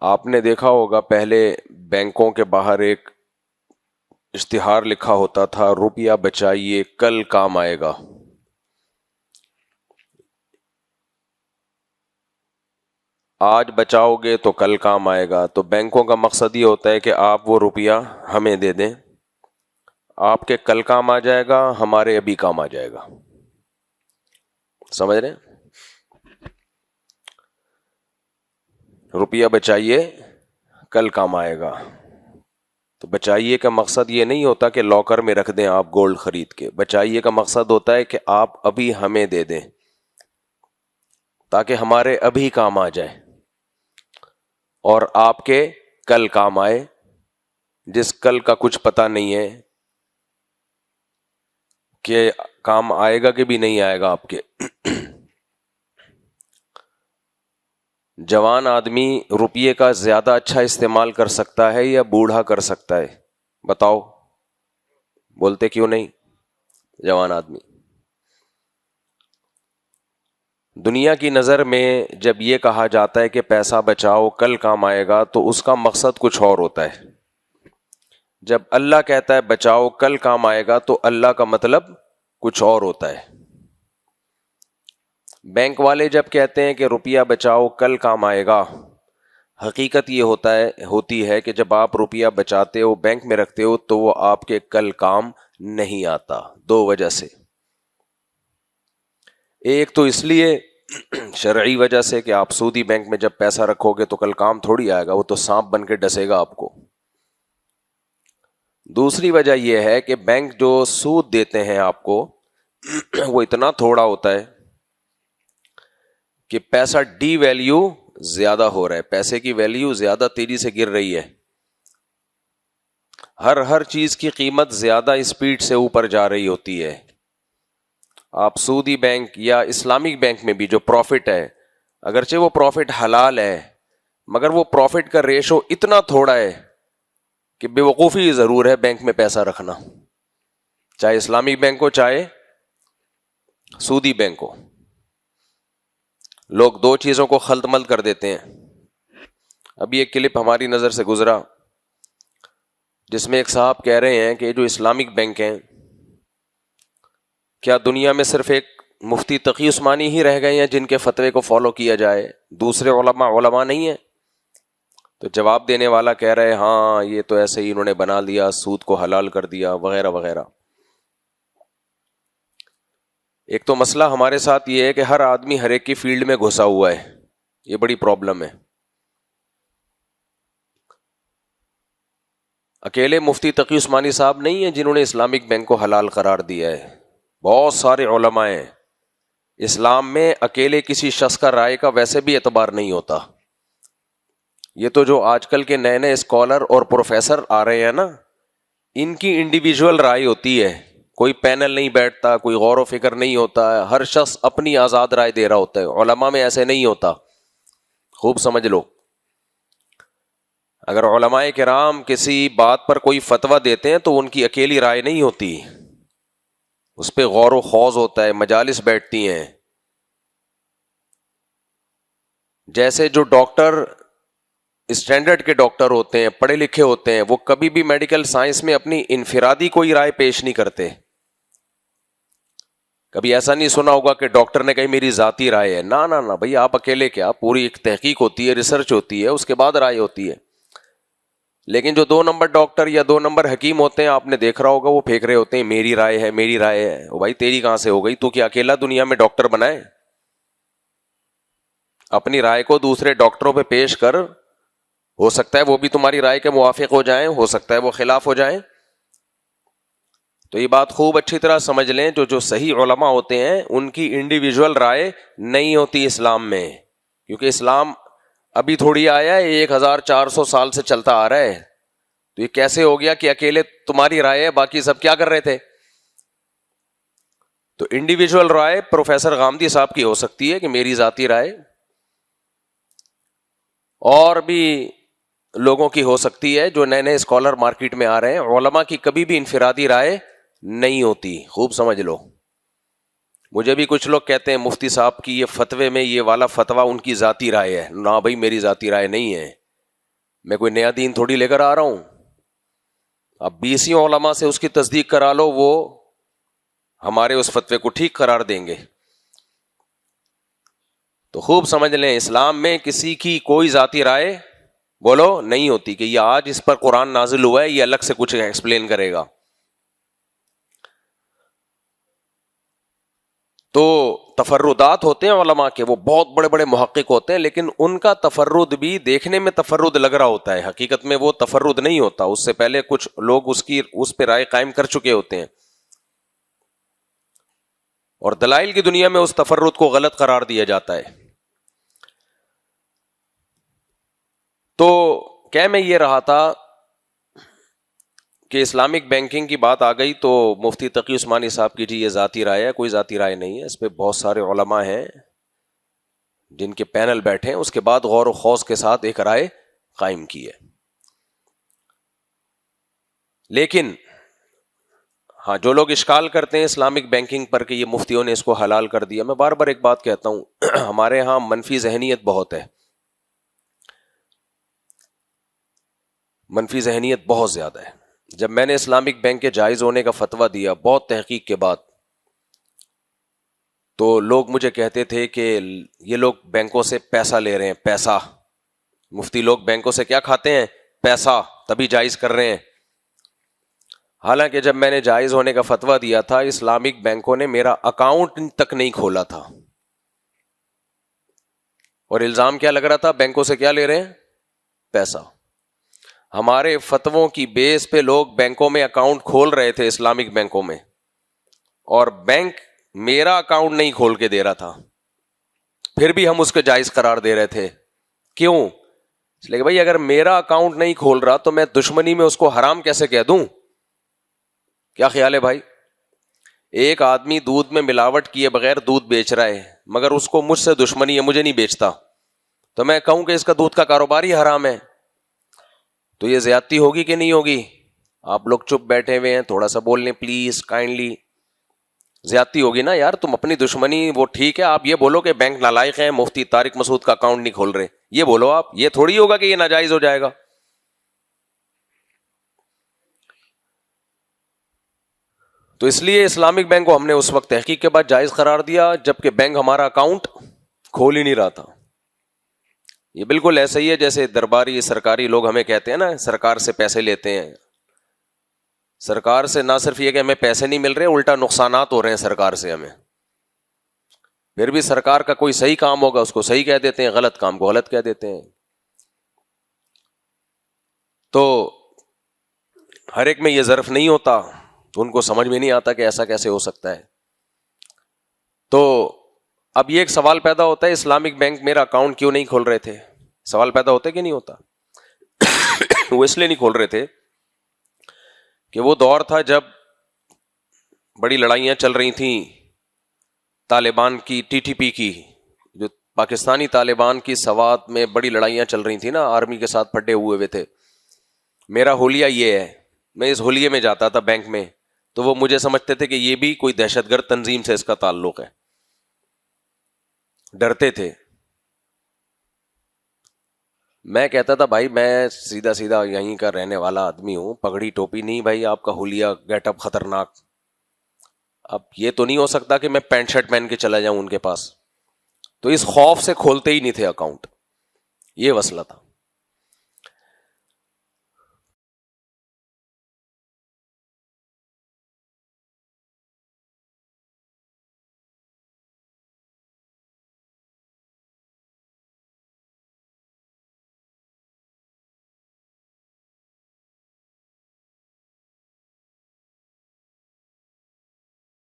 آپ نے دیکھا ہوگا پہلے بینکوں کے باہر ایک اشتہار لکھا ہوتا تھا، روپیہ بچائیے کل کام آئے گا. آج بچاؤ گے تو کل کام آئے گا. تو بینکوں کا مقصد یہ ہوتا ہے کہ آپ وہ روپیہ ہمیں دے دیں، آپ کے کل کام آ جائے گا، ہمارے ابھی کام آ جائے گا. سمجھ رہے ہیں؟ روپیہ بچائیے کل کام آئے گا. تو بچائیے کا مقصد یہ نہیں ہوتا کہ لاکر میں رکھ دیں آپ گولڈ خرید کے. بچائیے کا مقصد ہوتا ہے کہ آپ ابھی ہمیں دے دیں تاکہ ہمارے ابھی کام آ جائے اور آپ کے کل کام آئے، جس کل کا کچھ پتہ نہیں ہے کہ کام آئے گا کہ بھی نہیں آئے گا آپ کے. جوان آدمی روپیے کا زیادہ اچھا استعمال کر سکتا ہے یا بوڑھا کر سکتا ہے؟ بتاؤ، بولتے کیوں نہیں؟ جوان آدمی. دنیا کی نظر میں جب یہ کہا جاتا ہے کہ پیسہ بچاؤ کل کام آئے گا تو اس کا مقصد کچھ اور ہوتا ہے. جب اللہ کہتا ہے بچاؤ کل کام آئے گا تو اللہ کا مطلب کچھ اور ہوتا ہے. بینک والے جب کہتے ہیں کہ روپیہ بچاؤ کل کام آئے گا، حقیقت یہ ہوتی ہے کہ جب آپ روپیہ بچاتے ہو بینک میں رکھتے ہو تو وہ آپ کے کل کام نہیں آتا. دو وجہ سے. ایک تو اس لیے شرعی وجہ سے کہ آپ سودی بینک میں جب پیسہ رکھو گے تو کل کام تھوڑی آئے گا، وہ تو سانپ بن کے ڈسے گا آپ کو. دوسری وجہ یہ ہے کہ بینک جو سود دیتے ہیں آپ کو وہ اتنا تھوڑا ہوتا ہے کہ پیسہ ڈی ویلیو زیادہ ہو رہا ہے، پیسے کی ویلیو زیادہ تیزی سے گر رہی ہے. ہر چیز کی قیمت زیادہ اسپیڈ سے اوپر جا رہی ہوتی ہے. آپ سودی بینک یا اسلامک بینک میں بھی جو پروفٹ ہے، اگرچہ وہ پروفٹ حلال ہے مگر وہ پروفٹ کا ریشو اتنا تھوڑا ہے کہ بے وقوفی ضرور ہے بینک میں پیسہ رکھنا، چاہے اسلامک بینک ہو چاہے سودی بینک ہو. لوگ دو چیزوں کو خلط ملط کر دیتے ہیں. ابھی ایک کلپ ہماری نظر سے گزرا جس میں ایک صاحب کہہ رہے ہیں کہ جو اسلامک بینک ہیں کیا دنیا میں صرف ایک مفتی تقی عثمانی ہی رہ گئے ہیں جن کے فتوے کو فالو کیا جائے، دوسرے علماء نہیں ہیں؟ تو جواب دینے والا کہہ رہے ہاں یہ تو ایسے ہی انہوں نے بنا لیا، سود کو حلال کر دیا وغیرہ وغیرہ. ایک تو مسئلہ ہمارے ساتھ یہ ہے کہ ہر آدمی ہر ایک کی فیلڈ میں گھسا ہوا ہے، یہ بڑی پرابلم ہے. اکیلے مفتی تقی عثمانی صاحب نہیں ہیں جنہوں نے اسلامک بینک کو حلال قرار دیا ہے، بہت سارے علماء ہیں. اسلام میں اکیلے کسی شخص کا رائے کا ویسے بھی اعتبار نہیں ہوتا. یہ تو جو آج کل کے نئے اسکالر اور پروفیسر آ رہے ہیں نا، ان کی انڈیویجول رائے ہوتی ہے، کوئی پینل نہیں بیٹھتا، کوئی غور و فکر نہیں ہوتا ہے، ہر شخص اپنی آزاد رائے دے رہا ہوتا ہے. علماء میں ایسے نہیں ہوتا، خوب سمجھ لو. اگر علماء کرام کسی بات پر کوئی فتویٰ دیتے ہیں تو ان کی اکیلی رائے نہیں ہوتی، اس پہ غور و خوض ہوتا ہے، مجالس بیٹھتی ہیں. جیسے جو ڈاکٹر اسٹینڈرڈ کے ڈاکٹر ہوتے ہیں، پڑھے لکھے ہوتے ہیں، وہ کبھی بھی میڈیکل سائنس میں اپنی انفرادی کوئی رائے پیش نہیں کرتے. کبھی ایسا نہیں سنا ہوگا کہ ڈاکٹر نے کہی میری ذاتی رائے ہے. نہ بھائی، آپ اکیلے کیا، پوری ایک تحقیق ہوتی ہے، ریسرچ ہوتی ہے، اس کے بعد رائے ہوتی ہے. لیکن جو 2 نمبر ڈاکٹر یا 2 نمبر حکیم ہوتے ہیں، آپ نے دیکھ رہا ہوگا، وہ پھینک رہے ہوتے ہیں میری رائے ہے میری رائے ہے. او بھائی تیری کہاں سے ہو گئی؟ تو کیا اکیلا دنیا میں ڈاکٹر بنائے؟ اپنی رائے کو دوسرے ڈاکٹروں پہ پیش کر، ہو سکتا ہے وہ بھی تمہاری رائے کے موافق ہو جائیں، ہو سکتا ہے وہ خلاف ہو جائیں. تو یہ بات خوب اچھی طرح سمجھ لیں، جو صحیح علماء ہوتے ہیں ان کی انڈیویجول رائے نہیں ہوتی اسلام میں، کیونکہ اسلام ابھی تھوڑی آیا ہے، 1400 سال سے چلتا آ رہا ہے. تو یہ کیسے ہو گیا کہ اکیلے تمہاری رائے ہے، باقی سب کیا کر رہے تھے؟ تو انڈیویجول رائے پروفیسر غامدی صاحب کی ہو سکتی ہے کہ میری ذاتی رائے، اور بھی لوگوں کی ہو سکتی ہے جو نئے اسکالر مارکیٹ میں آ رہے ہیں. علماء کی کبھی بھی انفرادی رائے نہیں ہوتی، خوب سمجھ لو. مجھے بھی کچھ لوگ کہتے ہیں مفتی صاحب کی یہ فتوے میں یہ والا فتویٰ ان کی ذاتی رائے ہے. نہ بھائی، میری ذاتی رائے نہیں ہے. میں کوئی نیا دین تھوڑی لے کر آ رہا ہوں. اب 20 علماء سے اس کی تصدیق کرا لو, وہ ہمارے اس فتوے کو ٹھیک قرار دیں گے. تو خوب سمجھ لیں, اسلام میں کسی کی کوئی ذاتی رائے بولو نہیں ہوتی کہ یہ آج اس پر قرآن نازل ہوا ہے, یہ الگ سے کچھ ایکسپلین کرے گا. تو تفردات ہوتے ہیں علماء کے, وہ بہت بڑے بڑے محقق ہوتے ہیں, لیکن ان کا تفرد بھی دیکھنے میں تفرد لگ رہا ہوتا ہے, حقیقت میں وہ تفرد نہیں ہوتا. اس سے پہلے کچھ لوگ اس پہ رائے قائم کر چکے ہوتے ہیں, اور دلائل کی دنیا میں اس تفرد کو غلط قرار دیا جاتا ہے. تو کیا میں یہ رہا تھا کہ اسلامک بینکنگ کی بات آ گئی تو مفتی تقی عثمانی صاحب کی جی یہ ذاتی رائے ہے, کوئی ذاتی رائے نہیں ہے. اس پہ بہت سارے علماء ہیں جن کے پینل بیٹھے ہیں, اس کے بعد غور و خوض کے ساتھ ایک رائے قائم کی ہے. لیکن ہاں, جو لوگ اشکال کرتے ہیں اسلامک بینکنگ پر کہ یہ مفتیوں نے اس کو حلال کر دیا, میں بار بار ایک بات کہتا ہوں, ہمارے ہاں منفی ذہنیت بہت ہے, منفی ذہنیت بہت زیادہ ہے. جب میں نے اسلامک بینک کے جائز ہونے کا فتویٰ دیا بہت تحقیق کے بعد, تو لوگ مجھے کہتے تھے کہ یہ لوگ بینکوں سے پیسہ لے رہے ہیں, پیسہ. مفتی لوگ بینکوں سے کیا کھاتے ہیں؟ پیسہ, تبھی جائز کر رہے ہیں. حالانکہ جب میں نے جائز ہونے کا فتویٰ دیا تھا, اسلامک بینکوں نے میرا اکاؤنٹ تک نہیں کھولا تھا, اور الزام کیا لگ رہا تھا؟ بینکوں سے کیا لے رہے ہیں؟ پیسہ. ہمارے فتووں کی بیس پہ لوگ بینکوں میں اکاؤنٹ کھول رہے تھے, اسلامک بینکوں میں, اور بینک میرا اکاؤنٹ نہیں کھول کے دے رہا تھا, پھر بھی ہم اس کو جائز قرار دے رہے تھے. کیوں؟ اس لیے کہ بھائی اگر میرا اکاؤنٹ نہیں کھول رہا تو میں دشمنی میں اس کو حرام کیسے کہہ دوں؟ کیا خیال ہے بھائی؟ ایک آدمی دودھ میں ملاوٹ کیے بغیر دودھ بیچ رہا ہے, مگر اس کو مجھ سے دشمنی ہے, مجھے نہیں بیچتا, تو میں کہوں کہ اس کا دودھ کا کاروبار ہی حرام ہے, تو یہ زیادتی ہوگی کہ نہیں ہوگی؟ آپ لوگ چپ بیٹھے ہوئے ہیں, تھوڑا سا بول لیں پلیز کائنڈلی. زیادتی ہوگی نا یار, تم اپنی دشمنی وہ ٹھیک ہے, آپ یہ بولو کہ بینک نالائق ہیں, مفتی طارق مسعود کا اکاؤنٹ نہیں کھول رہے, یہ بولو آپ, یہ تھوڑی ہوگا کہ یہ ناجائز ہو جائے گا. تو اس لیے اسلامک بینک کو ہم نے اس وقت تحقیق کے بعد جائز قرار دیا جبکہ بینک ہمارا اکاؤنٹ کھول ہی نہیں رہا تھا. یہ بالکل ایسا ہی ہے جیسے درباری سرکاری لوگ ہمیں کہتے ہیں نا, سرکار سے پیسے لیتے ہیں. سرکار سے نہ صرف یہ کہ ہمیں پیسے نہیں مل رہے, الٹا نقصانات ہو رہے ہیں سرکار سے ہمیں. پھر بھی سرکار کا کوئی صحیح کام ہوگا اس کو صحیح کہہ دیتے ہیں, غلط کام کو غلط کہہ دیتے ہیں. تو ہر ایک میں یہ ظرف نہیں ہوتا, ان کو سمجھ میں نہیں آتا کہ ایسا کیسے ہو سکتا ہے. تو اب یہ ایک سوال پیدا ہوتا ہے, اسلامک بینک میرا اکاؤنٹ کیوں نہیں کھول رہے تھے؟ سوال پیدا ہوتا ہے کہ نہیں ہوتا؟ وہ اس لیے نہیں کھول رہے تھے کہ وہ دور تھا جب بڑی لڑائیاں چل رہی تھیں طالبان کی, ٹی ٹی پی کی, جو پاکستانی طالبان کی سوات میں بڑی لڑائیاں چل رہی تھیں نا, آرمی کے ساتھ پھڈے ہوئے تھے. میرا حلیہ یہ ہے, میں اس حلیے میں جاتا تھا بینک میں, تو وہ مجھے سمجھتے تھے کہ یہ بھی کوئی دہشت گرد تنظیم سے اس کا تعلق ہے, ڈرتے تھے. میں کہتا تھا بھائی میں سیدھا سیدھا یہیں کا رہنے والا آدمی ہوں, پگڑی ٹوپی نہیں بھائی, آپ کا حلیہ گیٹ اپ خطرناک. اب یہ تو نہیں ہو سکتا کہ میں پینٹ شرٹ پہن کے چلا جاؤں ان کے پاس. تو اس خوف سے کھولتے ہی نہیں تھے اکاؤنٹ, یہ مسئلہ تھا.